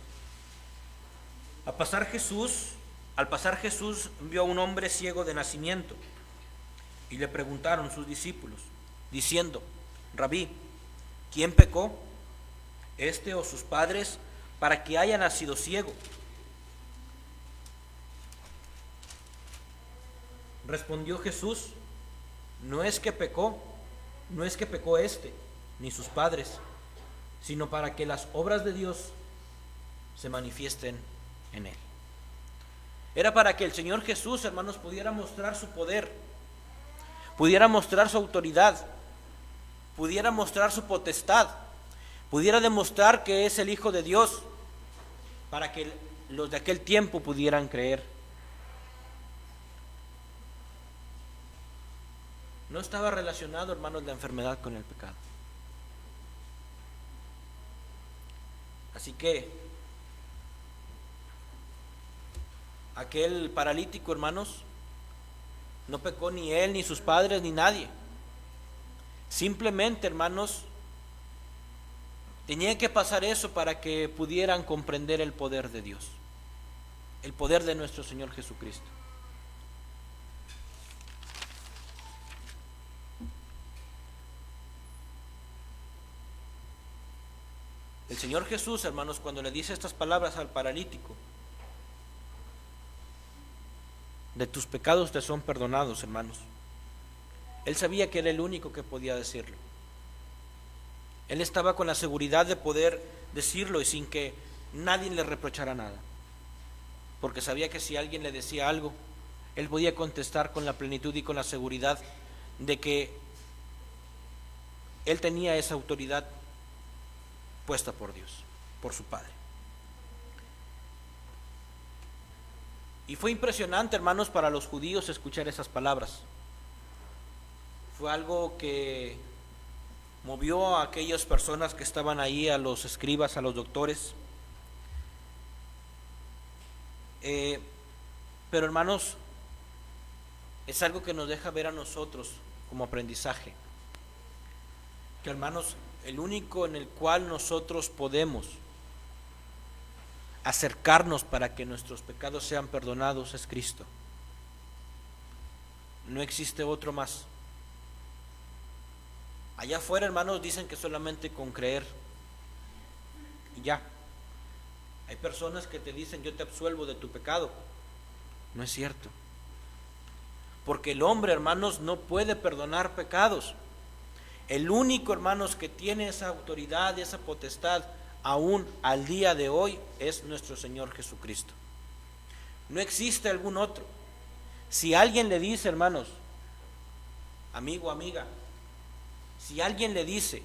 E: Al pasar Jesús vio a un hombre ciego de nacimiento, y le preguntaron sus discípulos, diciendo: Rabí, ¿quién pecó, este o sus padres, para que haya nacido ciego? Respondió Jesús: no es que pecó este, ni sus padres, sino para que las obras de Dios se manifiesten en él. Era para que el Señor Jesús, hermanos, pudiera mostrar su poder, pudiera mostrar su autoridad, pudiera mostrar su potestad, pudiera demostrar que es el Hijo de Dios, para que los de aquel tiempo pudieran creer. No estaba relacionado, hermanos, la enfermedad con el pecado. Así que aquel paralítico, hermanos, no pecó ni él, ni sus padres, ni nadie. Simplemente, hermanos, tenía que pasar eso para que pudieran comprender el poder de Dios, el poder de nuestro Señor Jesucristo. Señor Jesús, hermanos, cuando le dice estas palabras al paralítico, de tus pecados te son perdonados, hermanos, Él sabía que era el único que podía decirlo. Él estaba con la seguridad de poder decirlo y sin que nadie le reprochara nada, porque sabía que si alguien le decía algo, Él podía contestar con la plenitud y con la seguridad de que Él tenía esa autoridad puesta por Dios, por su Padre. Y fue impresionante, hermanos, para los judíos escuchar esas palabras. Fue algo que movió a aquellas personas que estaban ahí, a los escribas, a los doctores. Pero, hermanos, es algo que nos deja ver a nosotros como aprendizaje. Que, hermanos, el único en el cual nosotros podemos acercarnos para que nuestros pecados sean perdonados es Cristo. No existe otro más. Allá afuera, hermanos, dicen que solamente con creer y ya. Hay personas que te dicen: yo te absuelvo de tu pecado. No es cierto, porque el hombre, hermanos, no puede perdonar pecados. El único, hermanos, que tiene esa autoridad y esa potestad aún al día de hoy es nuestro Señor Jesucristo. No existe algún otro. Si alguien le dice, hermanos, amigo, amiga, si alguien le dice: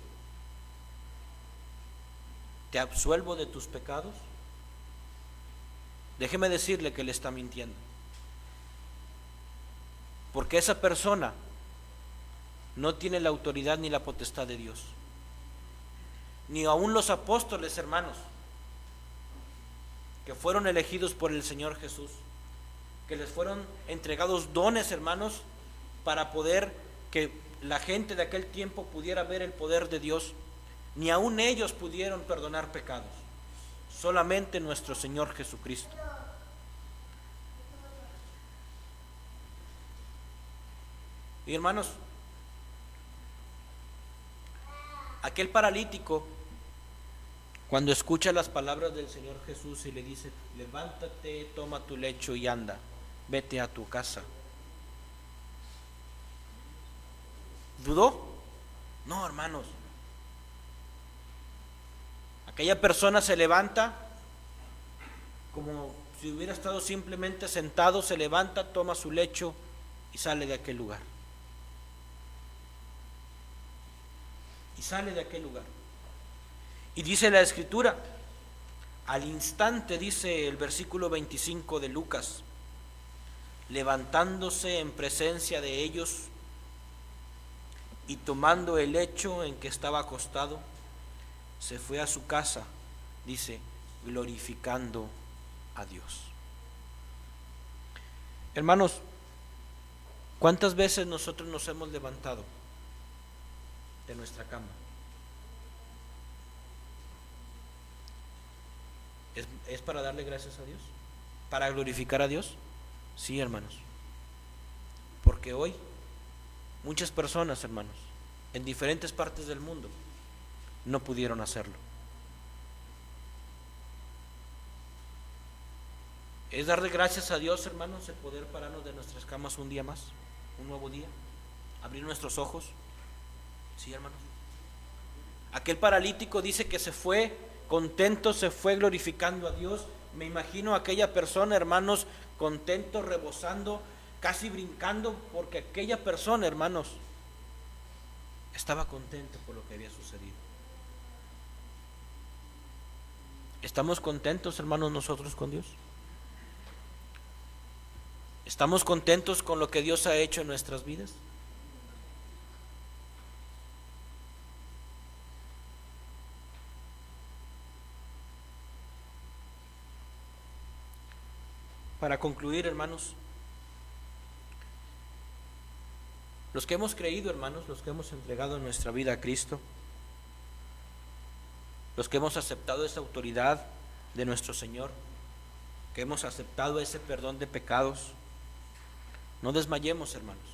E: te absuelvo de tus pecados, déjeme decirle que le está mintiendo, porque esa persona no tiene la autoridad ni la potestad de Dios. Ni aún los apóstoles, hermanos, que fueron elegidos por el Señor Jesús, que les fueron entregados dones, hermanos, para poder que la gente de aquel tiempo pudiera ver el poder de Dios, ni aún ellos pudieron perdonar pecados. Solamente nuestro Señor Jesucristo. Y, hermanos, aquel paralítico, cuando escucha las palabras del Señor Jesús y le dice: levántate, toma tu lecho y anda, vete a tu casa, ¿dudó? No, hermanos. Aquella persona se levanta como si hubiera estado simplemente sentado, se levanta, toma su lecho y sale de aquel lugar. Y sale de aquel lugar. Y dice la Escritura, al instante, dice el versículo 25 de Lucas, levantándose en presencia de ellos y tomando el lecho en que estaba acostado, se fue a su casa, dice, glorificando a Dios. Hermanos, ¿cuántas veces nosotros nos hemos levantado de nuestra cama? ¿Es para darle gracias a Dios? ¿Para glorificar a Dios? Sí, hermanos. Porque hoy muchas personas, hermanos, en diferentes partes del mundo no pudieron hacerlo. ¿Es darle gracias a Dios, hermanos, el poder pararnos de nuestras camas un día más, un nuevo día, abrir nuestros ojos? Sí, hermanos. Aquel paralítico dice que se fue contento, se fue glorificando a Dios. Me imagino a aquella persona, hermanos, contento, rebosando, casi brincando, porque aquella persona, hermanos, estaba contento por lo que había sucedido. ¿Estamos contentos, hermanos, nosotros con Dios? ¿Estamos contentos con lo que Dios ha hecho en nuestras vidas? Para concluir, hermanos, los que hemos creído, hermanos, los que hemos entregado nuestra vida a Cristo, los que hemos aceptado esa autoridad de nuestro Señor, que hemos aceptado ese perdón de pecados, no desmayemos, hermanos.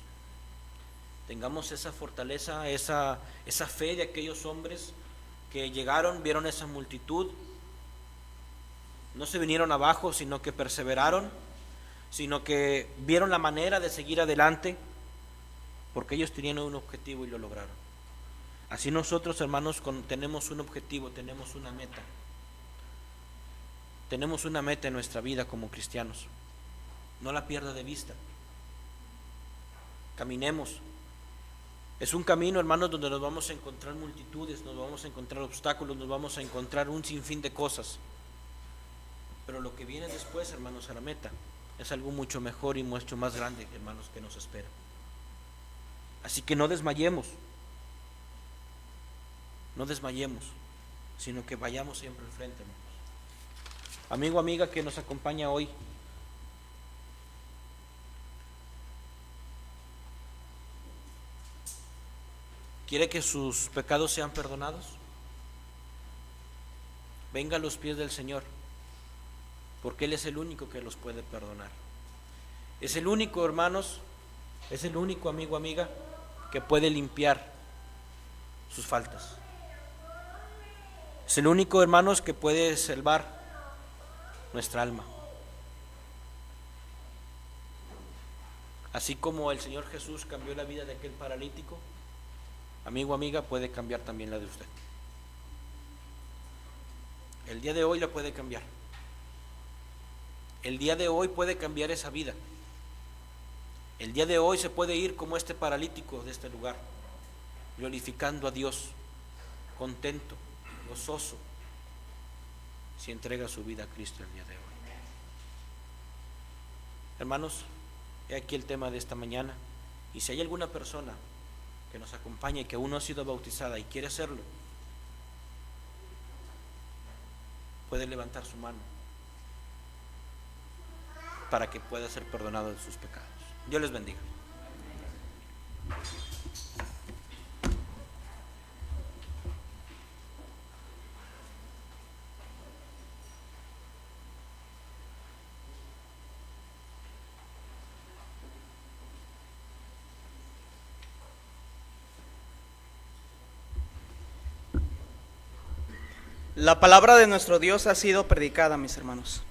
E: Tengamos esa fortaleza, esa fe de aquellos hombres que llegaron, vieron esa multitud, no se vinieron abajo, sino que perseveraron, sino que vieron la manera de seguir adelante, porque ellos tenían un objetivo y lo lograron. Así nosotros, hermanos, tenemos un objetivo, tenemos una meta. Tenemos una meta en nuestra vida como cristianos. No la pierda de vista. Caminemos. Es un camino, hermanos, donde nos vamos a encontrar multitudes, nos vamos a encontrar obstáculos, nos vamos a encontrar un sinfín de cosas. Pero lo que viene después, hermanos, a la meta, es algo mucho mejor y mucho más grande, hermanos, que nos espera. Así que no desmayemos. No desmayemos, sino que vayamos siempre al frente, hermanos. Amigo, amiga que nos acompaña hoy, ¿quiere que sus pecados sean perdonados? Venga a los pies del Señor, porque Él es el único que los puede perdonar. Es el único, hermanos, es el único, amigo, amiga, que puede limpiar sus faltas. Es el único, hermanos, que puede salvar nuestra alma. Así como el Señor Jesús cambió la vida de aquel paralítico, amigo, amiga, puede cambiar también la de usted. El día de hoy la puede cambiar. El día de hoy puede cambiar esa vida. El día de hoy se puede ir como este paralítico de este lugar, glorificando a Dios, contento, gozoso, si entrega su vida a Cristo el día de hoy. Hermanos, he aquí el tema de esta mañana, y si hay alguna persona que nos acompaña y que aún no ha sido bautizada y quiere hacerlo, puede levantar su mano para que pueda ser perdonado de sus pecados. Dios les bendiga.
D: La palabra de nuestro Dios ha sido predicada, mis hermanos.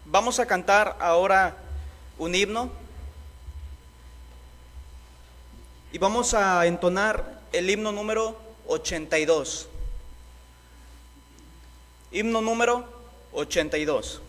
D: Vamos a cantar ahora un himno y vamos a entonar el himno número 82. Himno número 82.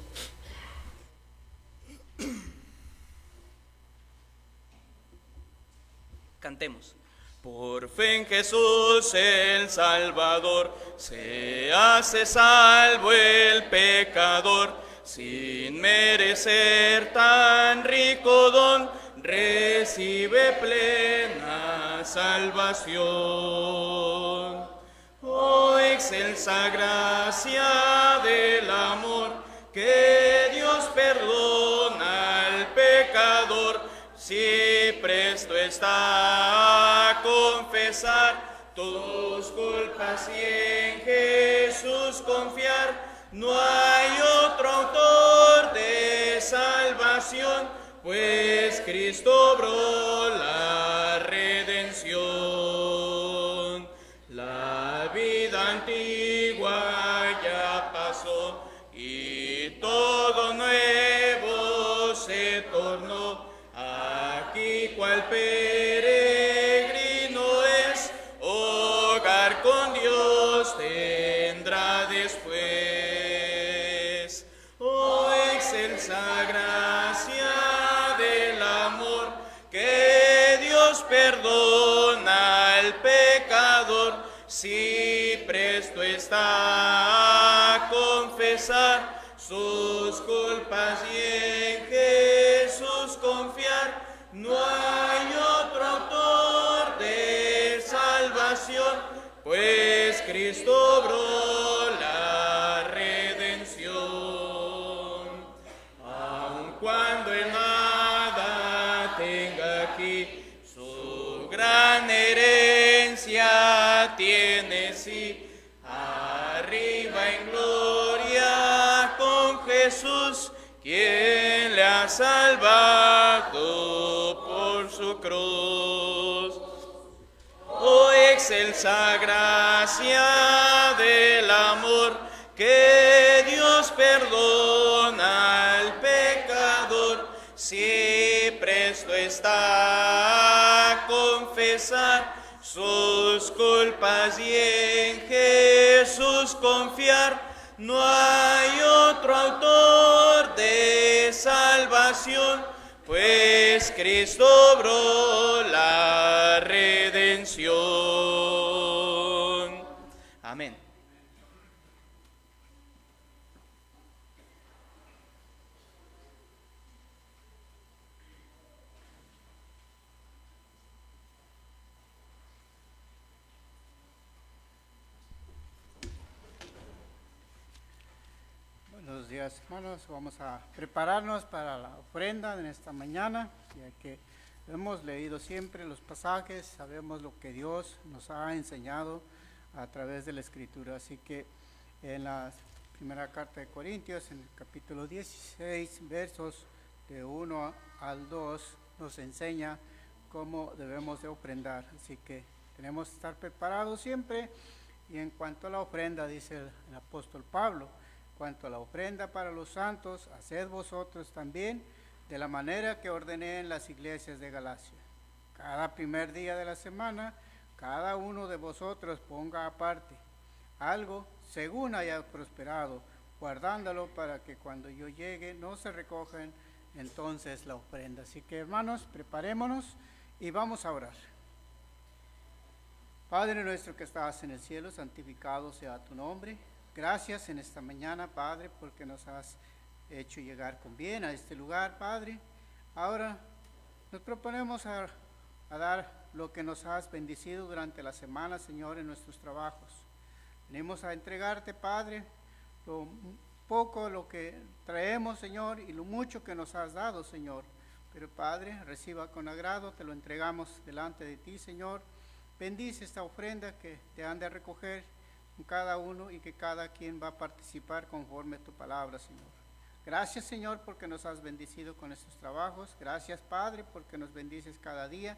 D: Cantemos. Por fe en Jesús el Salvador, se hace salvo el pecador, sin merecer tan rico don, recibe plena salvación. Oh, excelsa gracia del amor, que Dios perdona al pecador, si presto está a confesar tus culpas y en Jesús confiar. No hay otro autor de salvación, pues Cristo obró la redención. La vida antigua ya pasó y todo nuevo se tornó. Aquí cual peregrino es, hogar con Dios tendrá después. Oh, excelsa gracia del amor, que Dios perdona al pecador, si presto está a confesar sus culpas y en Jesús confiar. No hay otro autor de salvación, pues Cristo obró la redención. Aun cuando el nada tenga aquí, su gran herencia tiene sí. Arriba en gloria con Jesús, quien le ha salvado por su cruz. Oh,
F: excelsa gracia del amor, que Dios perdona al pecador, si presto está a confesar sus culpas y en Jesús confiar. No hay otro autor de salvación, pues Cristo obró la redención. Amén.
G: Buenos días, hermanos. Vamos a prepararnos para la ofrenda en esta mañana, ya que hemos leído siempre los pasajes, sabemos lo que Dios nos ha enseñado a través de la Escritura. Así que en la primera carta de Corintios, en el capítulo 16, versos de 1 al 2, nos enseña cómo debemos de ofrendar. Así que tenemos que estar preparados siempre. Y en cuanto a la ofrenda, dice el apóstol Pablo, cuanto a la ofrenda para los santos, haced vosotros también de la manera que ordené en las iglesias de Galacia. Cada primer día de la semana, cada uno de vosotros ponga aparte algo según haya prosperado, guardándolo para que cuando yo llegue no se recojan entonces la ofrenda. Así que, hermanos, preparémonos y vamos a orar. Padre nuestro que estás en el cielo, santificado sea tu nombre. Gracias en esta mañana, Padre, porque nos has hecho llegar con bien a este lugar, Padre. Ahora nos proponemos a dar lo que nos has bendecido durante la semana, Señor, en nuestros trabajos. Venimos a entregarte, Padre, lo poco lo que traemos, Señor, y lo mucho que nos has dado, Señor. Pero, Padre, reciba con agrado, te lo entregamos delante de ti, Señor. Bendice esta ofrenda que te han de recoger con cada uno y que cada quien va a participar conforme a tu palabra, Señor. Gracias, Señor, porque nos has bendecido con estos trabajos. Gracias, Padre, porque nos bendices cada día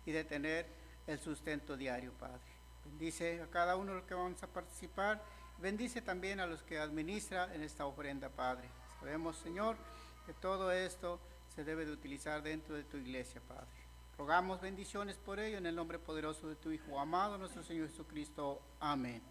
G: y de tener el sustento diario, Padre. Bendice a cada uno de los que vamos a participar. Bendice también a los que administra en esta ofrenda, Padre. Sabemos, Señor, que todo esto se debe de utilizar dentro de tu iglesia, Padre. Rogamos bendiciones por ello en el nombre poderoso de tu Hijo amado, nuestro Señor Jesucristo. Amén.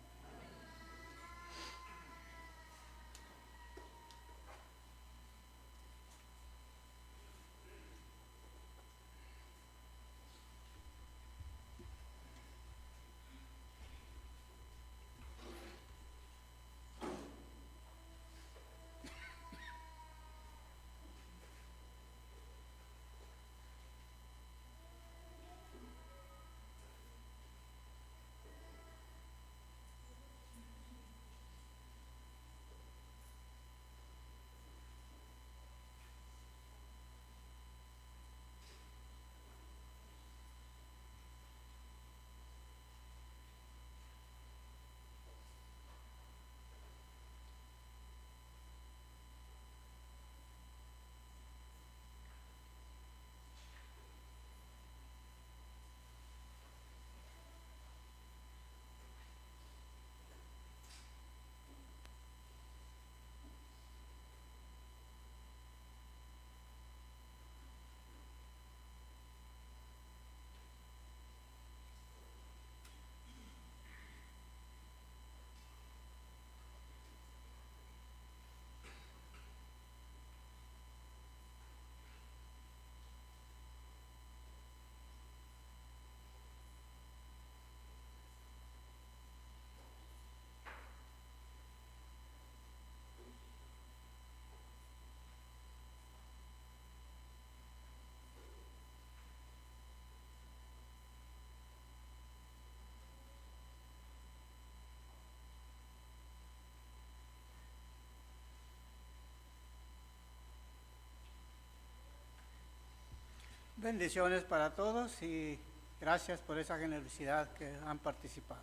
G: Bendiciones para todos y gracias por esa generosidad que han participado.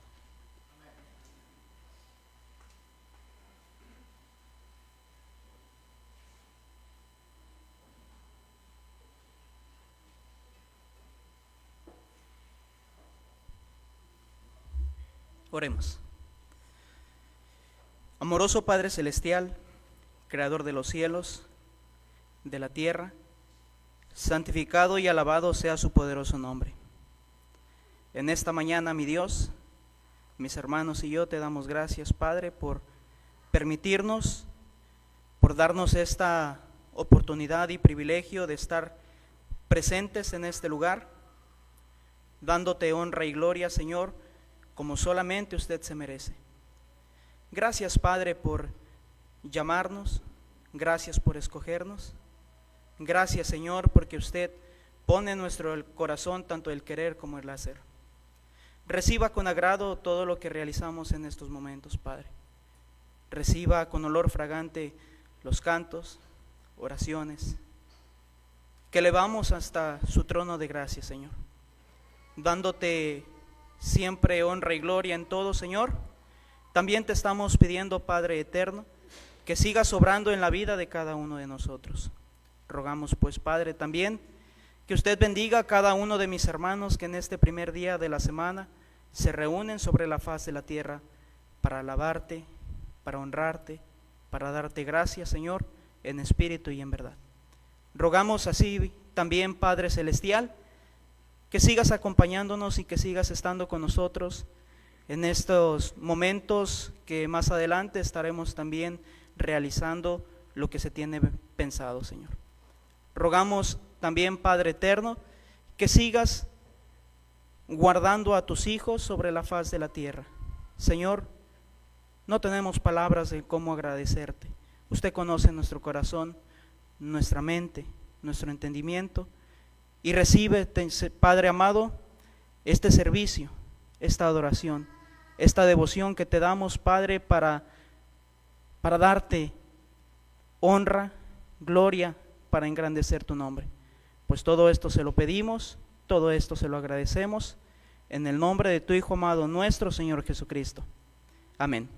D: Oremos. Amoroso Padre Celestial, Creador de los cielos, de la tierra, santificado y alabado sea su poderoso nombre. En esta mañana, mi Dios, mis hermanos y yo te damos gracias, Padre, por permitirnos, por darnos esta oportunidad y privilegio de estar presentes en este lugar, dándote honra y gloria, Señor, como solamente usted se merece. Gracias, Padre, por llamarnos, gracias por escogernos, gracias, Señor, porque usted pone en nuestro corazón tanto el querer como el hacer. Reciba con agrado todo lo que realizamos en estos momentos, Padre. Reciba con olor fragante los cantos, oraciones, que elevamos hasta su trono de gracia, Señor, dándote siempre honra y gloria en todo, Señor. También te estamos pidiendo, Padre eterno, que sigas obrando en la vida de cada uno de nosotros. Rogamos pues, Padre, también que usted bendiga a cada uno de mis hermanos que en este primer día de la semana se reúnen sobre la faz de la tierra para alabarte, para honrarte, para darte gracias, Señor, en espíritu y en verdad. Rogamos así también, Padre Celestial, que sigas acompañándonos y que sigas estando con nosotros en estos momentos que más adelante estaremos también realizando lo que se tiene pensado, Señor. Rogamos también, Padre eterno, que sigas guardando a tus hijos sobre la faz de la tierra. Señor, no tenemos palabras de cómo agradecerte. Usted conoce nuestro corazón, nuestra mente, nuestro entendimiento, y recibe, Padre amado, este servicio, esta adoración, esta devoción que te damos, Padre, para darte honra, gloria, para engrandecer tu nombre. Pues todo esto se lo pedimos, todo esto se lo agradecemos, en el nombre de tu Hijo amado, nuestro Señor Jesucristo. Amén.